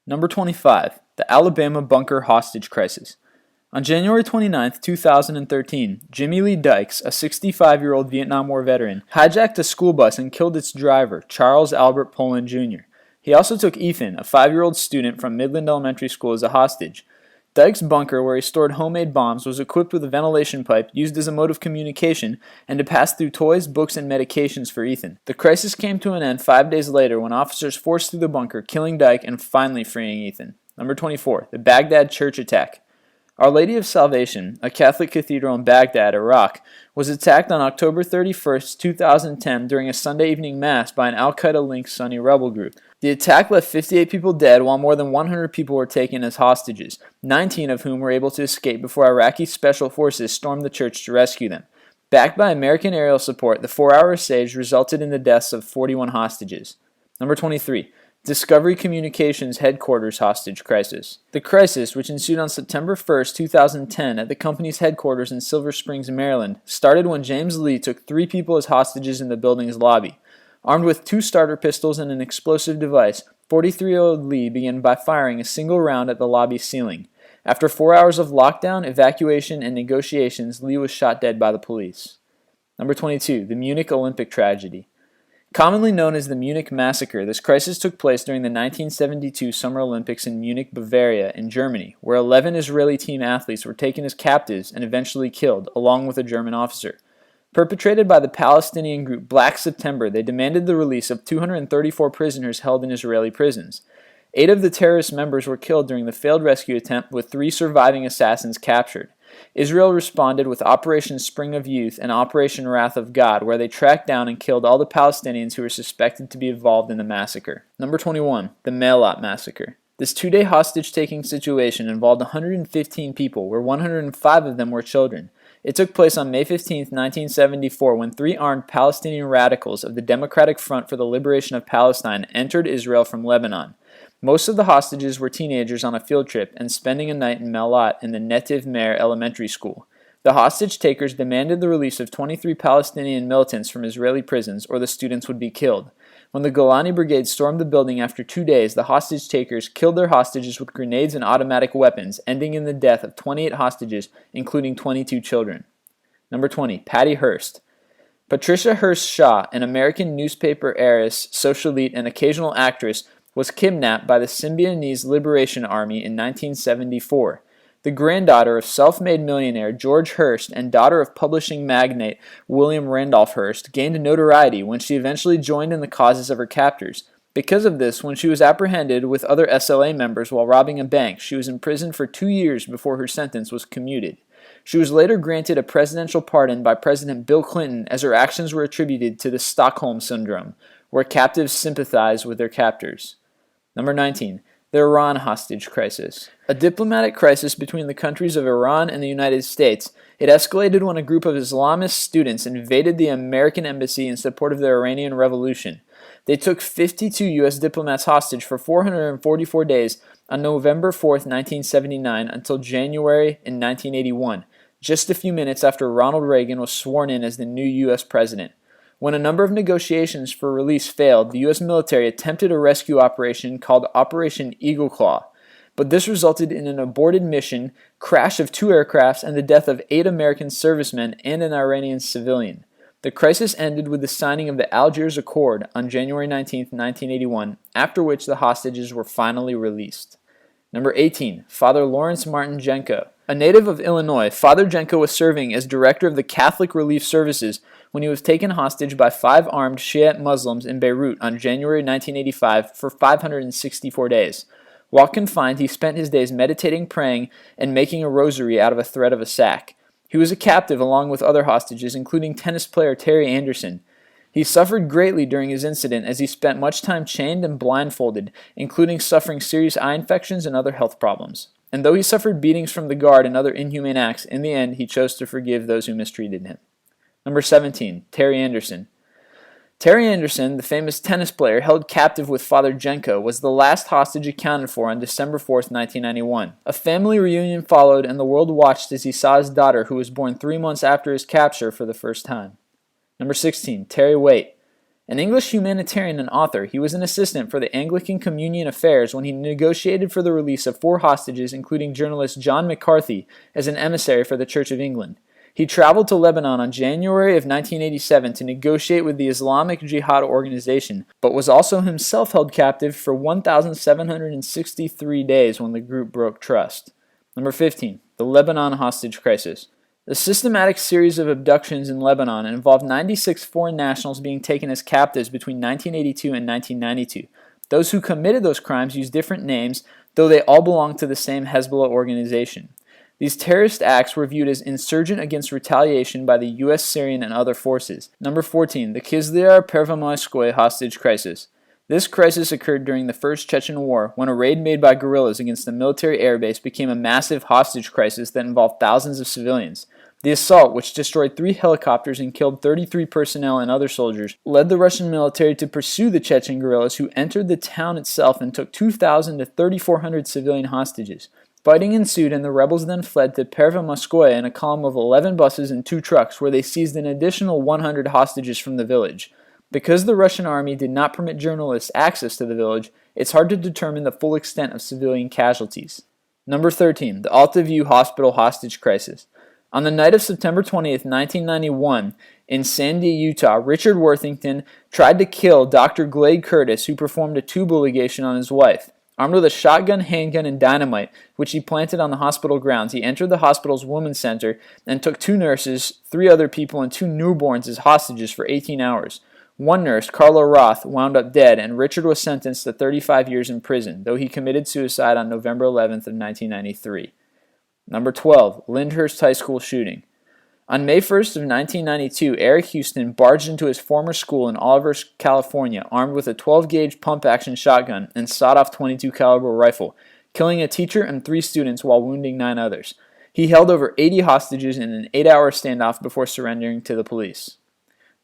Number 25. The Alabama Bunker Hostage Crisis. On January 29, 2013, Jimmy Lee Dykes, a 65-year-old Vietnam War veteran, hijacked a school bus and killed its driver, Charles Albert Poland Jr. He also took Ethan, a 5-year-old student from Midland Elementary School, as a hostage. Dykes' bunker, where he stored homemade bombs, was equipped with a ventilation pipe used as a mode of communication and to pass through toys, books, and medications for Ethan. The crisis came to an end 5 days later when officers forced through the bunker, killing Dyke and finally freeing Ethan. Number 24. The Baghdad Church Attack. Our Lady of Salvation, a Catholic cathedral in Baghdad, Iraq, was attacked on October 31, 2010 during a Sunday evening mass by an al-Qaeda-linked Sunni rebel group. The attack left 58 people dead while more than 100 people were taken as hostages, 19 of whom were able to escape before Iraqi special forces stormed the church to rescue them. Backed by American aerial support, the 4-hour siege resulted in the deaths of 41 hostages. Number 23. Discovery Communications Headquarters Hostage Crisis. The crisis, which ensued on September 1, 2010 at the company's headquarters in Silver Springs, Maryland, started when James Lee took 3 people as hostages in the building's lobby. Armed with 2 starter pistols and an explosive device, 43-year-old Lee began by firing a single round at the lobby ceiling. After 4 hours of lockdown, evacuation, and negotiations, Lee was shot dead by the police. Number 22. The Munich Olympic Tragedy. Commonly known as the Munich Massacre, this crisis took place during the 1972 Summer Olympics in Munich, Bavaria, in Germany, where 11 Israeli team athletes were taken as captives and eventually killed, along with a German officer. Perpetrated by the Palestinian group Black September, they demanded the release of 234 prisoners held in Israeli prisons. 8 of the terrorist members were killed during the failed rescue attempt, with 3 surviving assassins captured. Israel responded with Operation Spring of Youth and Operation Wrath of God, where they tracked down and killed all the Palestinians who were suspected to be involved in the massacre. Number 21. The Maillot Massacre. This 2-day hostage-taking situation involved 115 people, where 105 of them were children. It took place on May 15, 1974, when 3 armed Palestinian radicals of the Democratic Front for the Liberation of Palestine entered Israel from Lebanon. Most of the hostages were teenagers on a field trip and spending a night in Ma'alot in the Netiv Meir Elementary School. The hostage-takers demanded the release of 23 Palestinian militants from Israeli prisons, or the students would be killed. When the Golani Brigade stormed the building after 2 days, the hostage-takers killed their hostages with grenades and automatic weapons, ending in the death of 28 hostages, including 22 children. Number 20. Patty Hearst. Patricia Hearst Shaw, an American newspaper heiress, socialite, and occasional actress, was kidnapped by the Symbionese Liberation Army in 1974. The granddaughter of self-made millionaire George Hearst and daughter of publishing magnate William Randolph Hearst gained notoriety when she eventually joined in the causes of her captors. Because of this, when she was apprehended with other SLA members while robbing a bank, she was imprisoned for 2 years before her sentence was commuted. She was later granted a presidential pardon by President Bill Clinton, as her actions were attributed to the Stockholm Syndrome, where captives sympathize with their captors. Number 19. The Iran Hostage Crisis. A diplomatic crisis between the countries of Iran and the United States. It escalated when a group of Islamist students invaded the American embassy in support of the Iranian Revolution. They took 52 U.S. diplomats hostage for 444 days on November 4, 1979 until January in 1981, just a few minutes after Ronald Reagan was sworn in as the new U.S. president. When a number of negotiations for release failed, the U.S. military attempted a rescue operation called Operation Eagle Claw, but this resulted in an aborted mission, crash of 2 aircrafts, and the death of 8 American servicemen and an Iranian civilian. The crisis ended with the signing of the Algiers Accord on January 19, 1981, after which the hostages were finally released. Number 18. Father Lawrence Martin Jenco. A native of Illinois, Father Djenka was serving as director of the Catholic Relief Services when he was taken hostage by 5 armed Shiite Muslims in Beirut on January 1985 for 564 days. While confined, he spent his days meditating, praying, and making a rosary out of a thread of a sack. He was a captive along with other hostages, including tennis player Terry Anderson. He suffered greatly during his incident as he spent much time chained and blindfolded, including suffering serious eye infections and other health problems. And though he suffered beatings from the guard and other inhumane acts, in the end he chose to forgive those who mistreated him. Number 17. Terry Anderson. Terry Anderson, the famous tennis player held captive with Father Jenco, was the last hostage accounted for on December 4, 1991. A family reunion followed, and the world watched as he saw his daughter, who was born 3 months after his capture, for the first time. Number 16. Terry Waite. An English humanitarian and author, he was an assistant for the Anglican Communion Affairs when he negotiated for the release of 4 hostages, including journalist John McCarthy, as an emissary for the Church of England. He traveled to Lebanon on January of 1987 to negotiate with the Islamic Jihad organization, but was also himself held captive for 1,763 days when the group broke trust. Number 15. The Lebanon Hostage Crisis. The systematic series of abductions in Lebanon involved 96 foreign nationals being taken as captives between 1982 and 1992. Those who committed those crimes used different names, though they all belonged to the same Hezbollah organization. These terrorist acts were viewed as insurgent against retaliation by the U.S., Syrian, and other forces. Number 14. The Kizlyar-Pervomayskoye Hostage Crisis. This crisis occurred during the First Chechen War, when a raid made by guerrillas against a military airbase became a massive hostage crisis that involved thousands of civilians. The assault, which destroyed 3 helicopters and killed 33 personnel and other soldiers, led the Russian military to pursue the Chechen guerrillas, who entered the town itself and took 2,000 to 3,400 civilian hostages. Fighting ensued, and the rebels then fled to Pervomayskoye in a column of 11 buses and 2 trucks, where they seized an additional 100 hostages from the village. Because the Russian army did not permit journalists access to the village, it's hard to determine the full extent of civilian casualties. Number 13. The Alta Hospital Hostage Crisis. On the night of September 20th, 1991, in Sandy, Utah, Richard Worthington tried to kill Dr. Glade Curtis, who performed a tubal ligation on his wife. Armed with a shotgun, handgun, and dynamite, which he planted on the hospital grounds, he entered the hospital's women's center and took 2 nurses, 3 other people, and 2 newborns as hostages for 18 hours. One nurse, Carla Roth, wound up dead, and Richard was sentenced to 35 years in prison, though he committed suicide on November 11th of 1993. Number 12. Lyndhurst High School Shooting. On May 1st of 1992, Eric Houston barged into his former school in Oliver, California, armed with a 12-gauge pump-action shotgun and sawed-off .22 caliber rifle, killing a teacher and 3 students while wounding 9 others. He held over 80 hostages in an 8-hour standoff before surrendering to the police.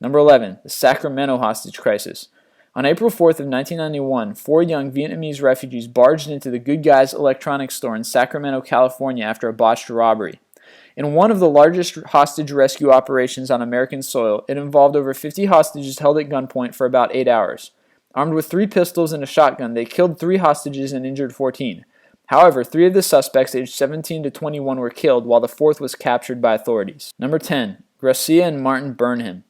Number 11. The Sacramento Hostage Crisis. On April 4th of 1991, 4 young Vietnamese refugees barged into the Good Guys electronics store in Sacramento, California after a botched robbery. In one of the largest hostage rescue operations on American soil, it involved over 50 hostages held at gunpoint for about 8 hours. Armed with 3 pistols and a shotgun, they killed 3 hostages and injured 14. However, 3 of the suspects aged 17 to 21 were killed, while the 4th was captured by authorities. Number 10. Gracia and Martin Burnham.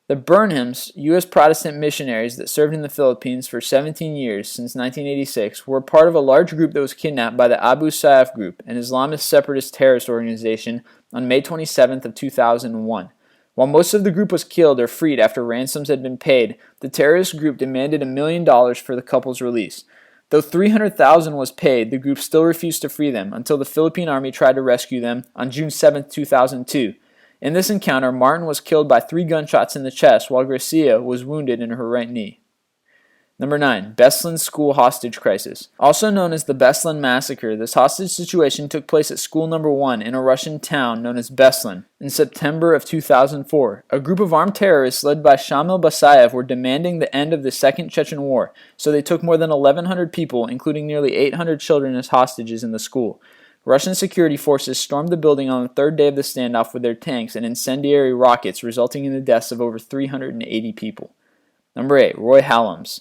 The Burnhams, U.S. Protestant missionaries that served in the Philippines for 17 years since 1986, were part of a large group that was kidnapped by the Abu Sayyaf Group, an Islamist separatist terrorist organization, on May 27th of 2001. While most of the group was killed or freed after ransoms had been paid, the terrorist group demanded $1 million for the couple's release. Though $300,000 was paid, the group still refused to free them until the Philippine Army tried to rescue them on June 7, 2002. In this encounter, Martin was killed by 3 gunshots in the chest, while Gracia was wounded in her right knee. Number 9. Beslan School Hostage Crisis. Also known as the Beslan Massacre, this hostage situation took place at School Number 1 in a Russian town known as Beslan in September of 2004. A group of armed terrorists led by Shamil Basayev were demanding the end of the Second Chechen War, so they took more than 1,100 people, including nearly 800 children, as hostages in the school. Russian security forces stormed the building on the 3rd day of the standoff with their tanks and incendiary rockets, resulting in the deaths of over 380 people. Number 8. Roy Hallams.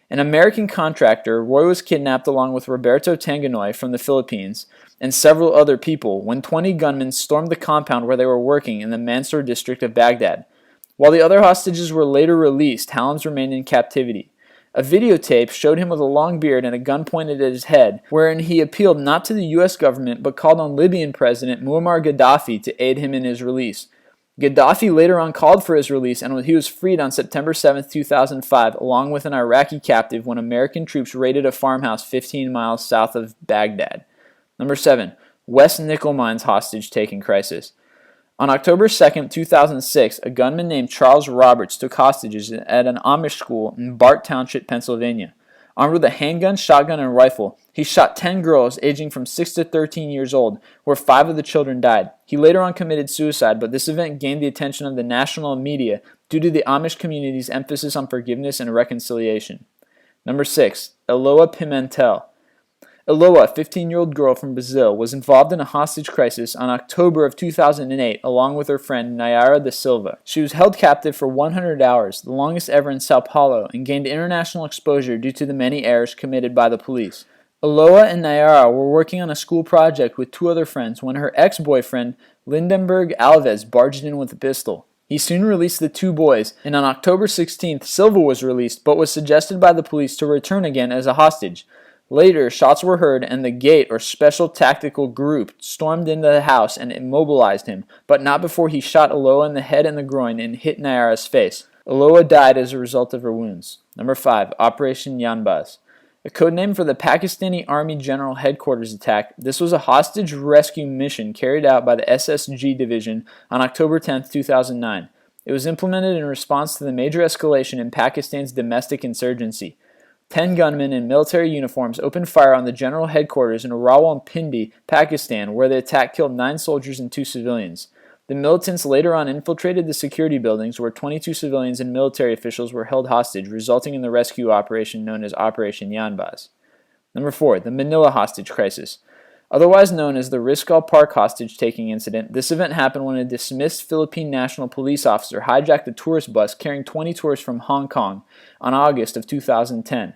An American contractor, Roy was kidnapped along with Roberto Tanganoy from the Philippines and several other people when 20 gunmen stormed the compound where they were working in the Mansour district of Baghdad. While the other hostages were later released, Hallams remained in captivity. A videotape showed him with a long beard and a gun pointed at his head, wherein he appealed not to the U.S. government but called on Libyan President Muammar Gaddafi to aid him in his release. Gaddafi later on called for his release, and he was freed on September 7, 2005, along with an Iraqi captive when American troops raided a farmhouse 15 miles south of Baghdad. Number 7. West Nickel Mines Hostage-Taking Crisis. On October 2, 2006, a gunman named Charles Roberts took hostages at an Amish school in Bart Township, Pennsylvania. Armed with a handgun, shotgun, and rifle, he shot 10 girls aging from 6 to 13 years old, where 5 of the children died. He later on committed suicide, but this event gained the attention of the national media due to the Amish community's emphasis on forgiveness and reconciliation. Number 6. Aloha Pimentel. Aloha, a 15-year-old girl from Brazil, was involved in a hostage crisis on October of 2008 along with her friend Nayara da Silva. She was held captive for 100 hours, the longest ever in Sao Paulo, and gained international exposure due to the many errors committed by the police. Aloha and Nayara were working on a school project with two other friends when her ex-boyfriend, Lindenberg Alves, barged in with a pistol. He soon released the two boys, and on October 16th, Silva was released but was suggested by the police to return again as a hostage. Later, shots were heard and the Gate, or Special Tactical Group, stormed into the house and immobilized him, but not before he shot Aloha in the head and the groin and hit Nayara's face. Aloha died as a result of her wounds. Number 5. Operation Yawn. A codename for the Pakistani Army General Headquarters attack, this was a hostage rescue mission carried out by the SSG Division on October 10, 2009. It was implemented in response to the major escalation in Pakistan's domestic insurgency. 10 gunmen in military uniforms opened fire on the general headquarters in Rawalpindi, Pakistan, where the attack killed 9 soldiers and 2 civilians. The militants later on infiltrated the security buildings where 22 civilians and military officials were held hostage, resulting in the rescue operation known as Operation Yawn. Number 4. The Manila Hostage Crisis. Otherwise known as the Rizal Park hostage-taking incident, this event happened when a dismissed Philippine National Police officer hijacked a tourist bus carrying 20 tourists from Hong Kong on August of 2010.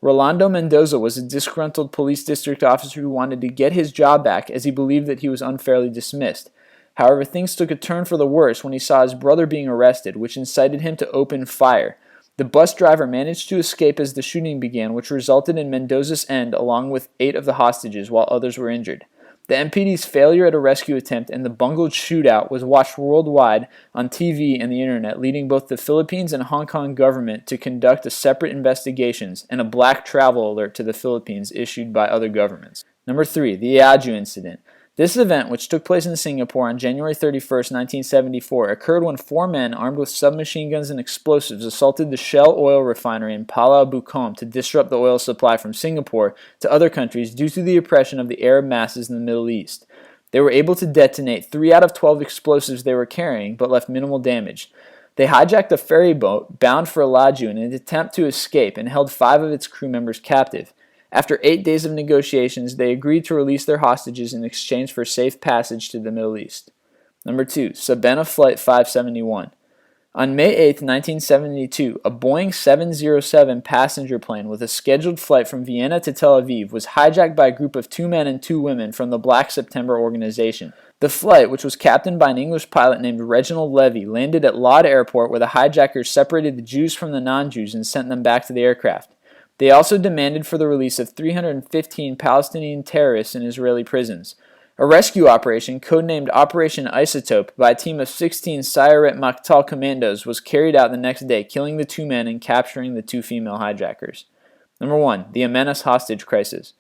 Rolando Mendoza was a disgruntled police district officer who wanted to get his job back as he believed that he was unfairly dismissed. However, things took a turn for the worse when he saw his brother being arrested, which incited him to open fire. The bus driver managed to escape as the shooting began, which resulted in Mendoza's end along with 8 of the hostages, while others were injured. The MPD's failure at a rescue attempt and the bungled shootout was watched worldwide on TV and the internet, leading both the Philippines and Hong Kong government to conduct separate investigations and a black travel alert to the Philippines issued by other governments. Number 3. The Addu Incident. This event, which took place in Singapore on January 31, 1974, occurred when 4 men armed with submachine guns and explosives assaulted the Shell oil refinery in Pulau Bukom to disrupt the oil supply from Singapore to other countries due to the oppression of the Arab masses in the Middle East. They were able to detonate 3 out of 12 explosives they were carrying, but left minimal damage. They hijacked a ferry boat bound for Alaju in an attempt to escape and held 5 of its crew members captive. After 8 days of negotiations, they agreed to release their hostages in exchange for safe passage to the Middle East. Number 2. Savannah Flight 571. On May 8, 1972, a Boeing 707 passenger plane with a scheduled flight from Vienna to Tel Aviv was hijacked by a group of 2 men and 2 women from the Black September organization. The flight, which was captained by an English pilot named Reginald Levy, landed at Lod Airport where the hijackers separated the Jews from the non-Jews and sent them back to the aircraft. They also demanded for the release of 315 Palestinian terrorists in Israeli prisons. A rescue operation, codenamed Operation Isotope, by a team of 16 Sayeret Makhtal commandos was carried out the next day, killing the 2 men and capturing the 2 female hijackers. Number 1. The Menace Hostage Crisis.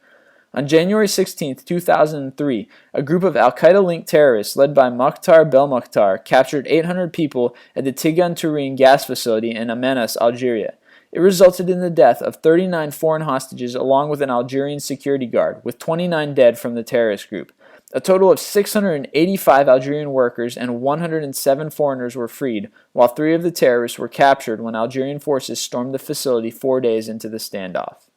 On January 16, 2003, a group of al-Qaeda-linked terrorists led by Mokhtar Belmokhtar captured 800 people at the Tigan Turin gas facility in Menace, Algeria. It resulted in the death of 39 foreign hostages along with an Algerian security guard, with 29 dead from the terrorist group. A total of 685 Algerian workers and 107 foreigners were freed, while 3 of the terrorists were captured when Algerian forces stormed the facility 4 days into the standoff.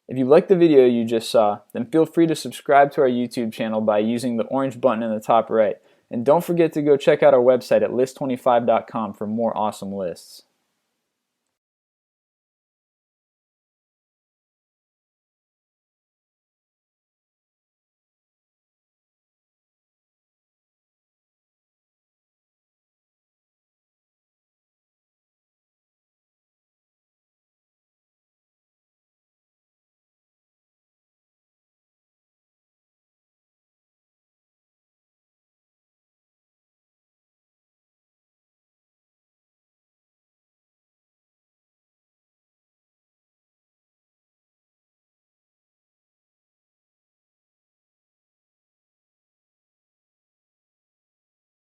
If you liked the video you just saw, then feel free to subscribe to our YouTube channel by using the orange button in the top right. And don't forget to go check out our website at list25.com for more awesome lists.